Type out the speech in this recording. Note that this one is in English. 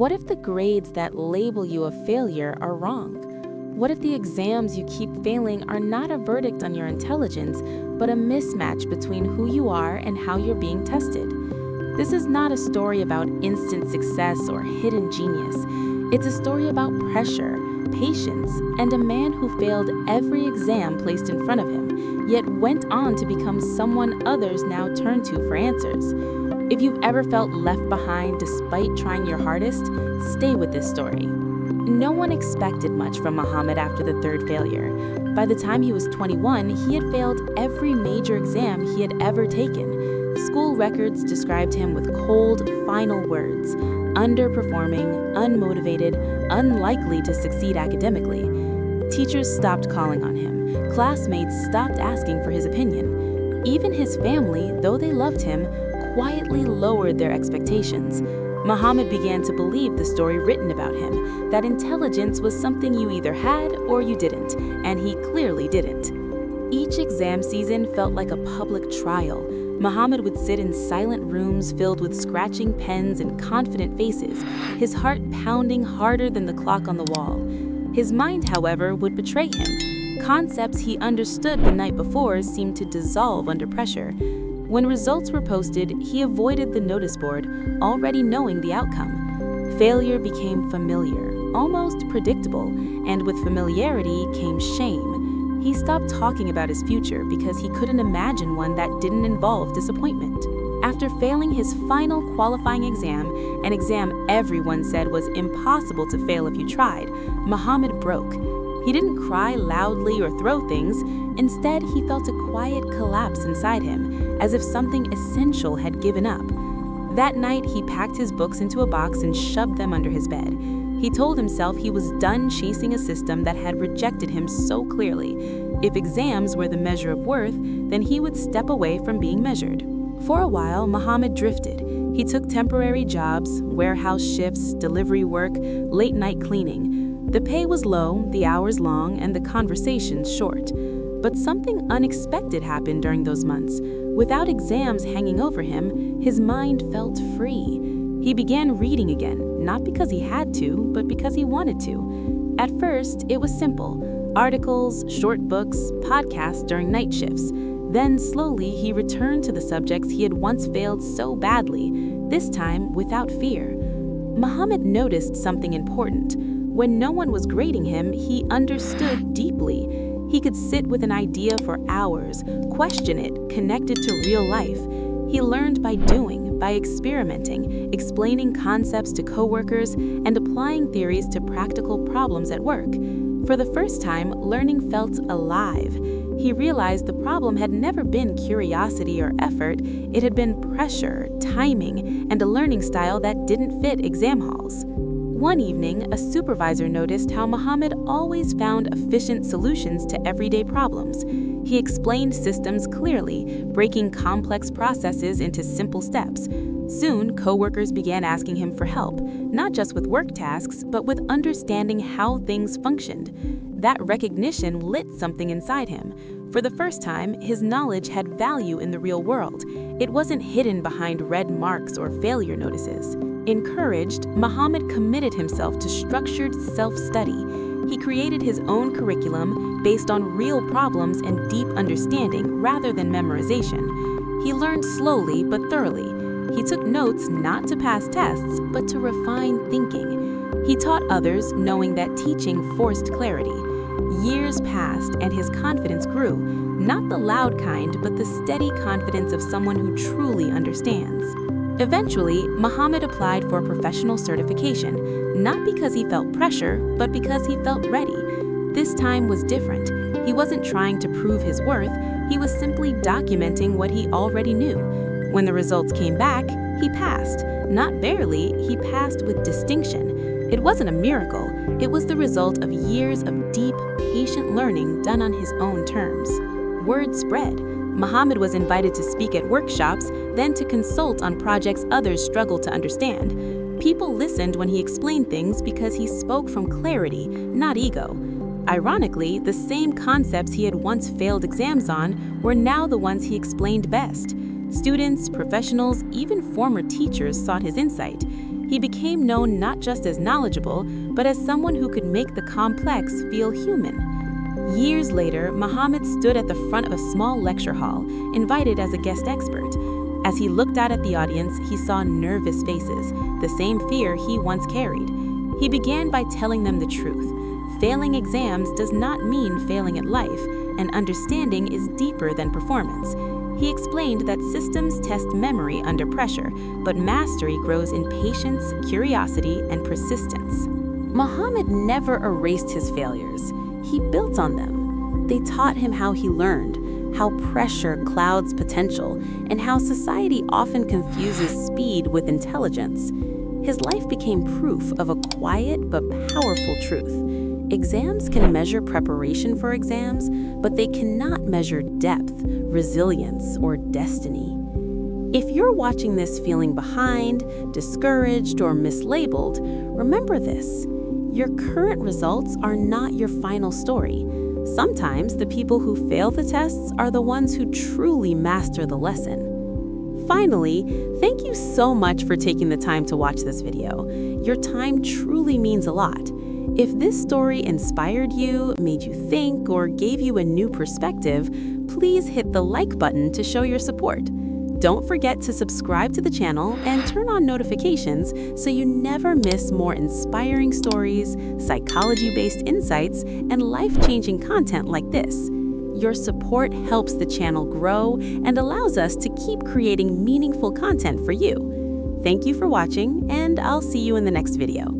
What if the grades that label you a failure are wrong? What if the exams you keep failing are not a verdict on your intelligence, but a mismatch between who you are and how you're being tested? This is not a story about instant success or hidden genius. It's a story about pressure, patience, and a man who failed every exam placed in front of him, yet went on to become someone others now turn to for answers. If you've ever felt left behind despite trying your hardest, stay with this story. No one expected much from Muhammad after the third failure. By the time he was 21, he had failed every major exam he had ever taken. School records described him with cold, final words: underperforming, unmotivated, unlikely to succeed academically. Teachers stopped calling on him. Classmates stopped asking for his opinion. Even his family, though they loved him, quietly lowered their expectations. Muhammad began to believe the story written about him, that intelligence was something you either had or you didn't, and he clearly didn't. Each exam season felt like a public trial. Muhammad would sit in silent rooms filled with scratching pens and confident faces, his heart pounding harder than the clock on the wall. His mind, however, would betray him. Concepts he understood the night before seemed to dissolve under pressure. When results were posted, he avoided the notice board, already knowing the outcome. Failure became familiar, almost predictable, and with familiarity came shame. He stopped talking about his future because he couldn't imagine one that didn't involve disappointment. After failing his final qualifying exam, an exam everyone said was impossible to fail if you tried, Muhammad broke. He didn't cry loudly or throw things. Instead, he felt a quiet collapse inside him, as if something essential had given up. That night, he packed his books into a box and shoved them under his bed. He told himself he was done chasing a system that had rejected him so clearly. If exams were the measure of worth, then he would step away from being measured. For a while, Muhammad drifted. He took temporary jobs, warehouse shifts, delivery work, late-night cleaning. The pay was low, the hours long, and the conversations short. But something unexpected happened during those months. Without exams hanging over him, his mind felt free. He began reading again, not because he had to, but because he wanted to. At first, it was simple: articles, short books, podcasts during night shifts. Then slowly, he returned to the subjects he had once failed so badly, this time without fear. Muhammad noticed something important. When no one was grading him, he understood deeply. He could sit with an idea for hours, question it, connect it to real life. He learned by doing, by experimenting, explaining concepts to coworkers, and applying theories to practical problems at work. For the first time, learning felt alive. He realized the problem had never been curiosity or effort. It had been pressure, timing, and a learning style that didn't fit exam halls. One evening, a supervisor noticed how Muhammad always found efficient solutions to everyday problems. He explained systems clearly, breaking complex processes into simple steps. Soon, coworkers began asking him for help, not just with work tasks, but with understanding how things functioned. That recognition lit something inside him. For the first time, his knowledge had value in the real world. It wasn't hidden behind red marks or failure notices. Encouraged, Muhammad committed himself to structured self-study. He created his own curriculum based on real problems and deep understanding rather than memorization. He learned slowly but thoroughly. He took notes not to pass tests, but to refine thinking. He taught others, knowing that teaching forced clarity. Years passed and his confidence grew, not the loud kind, but the steady confidence of someone who truly understands. Eventually, Muhammad applied for a professional certification, not because he felt pressure, but because he felt ready. This time was different. He wasn't trying to prove his worth, he was simply documenting what he already knew. When the results came back, he passed. Not barely, he passed with distinction. It wasn't a miracle, it was the result of years of deep, patient learning done on his own terms. Word spread. Muhammad was invited to speak at workshops, then to consult on projects others struggled to understand. People listened when he explained things because he spoke from clarity, not ego. Ironically, the same concepts he had once failed exams on were now the ones he explained best. Students, professionals, even former teachers sought his insight. He became known not just as knowledgeable, but as someone who could make the complex feel human. Years later, Muhammad stood at the front of a small lecture hall, invited as a guest expert. As he looked out at the audience, he saw nervous faces, the same fear he once carried. He began by telling them the truth. Failing exams does not mean failing at life, and understanding is deeper than performance. He explained that systems test memory under pressure, but mastery grows in patience, curiosity, and persistence. Muhammad never erased his failures. He built on them. They taught him how he learned, how pressure clouds potential, and how society often confuses speed with intelligence. His life became proof of a quiet but powerful truth. Exams can measure preparation for exams, but they cannot measure depth, resilience, or destiny. If you're watching this feeling behind, discouraged, or mislabeled, remember this: your current results are not your final story. Sometimes the people who fail the tests are the ones who truly master the lesson. Finally, thank you so much for taking the time to watch this video. Your time truly means a lot. If this story inspired you, made you think, or gave you a new perspective, please hit the like button to show your support. Don't forget to subscribe to the channel and turn on notifications so you never miss more inspiring stories, psychology-based insights, and life-changing content like this. Your support helps the channel grow and allows us to keep creating meaningful content for you. Thank you for watching, and I'll see you in the next video.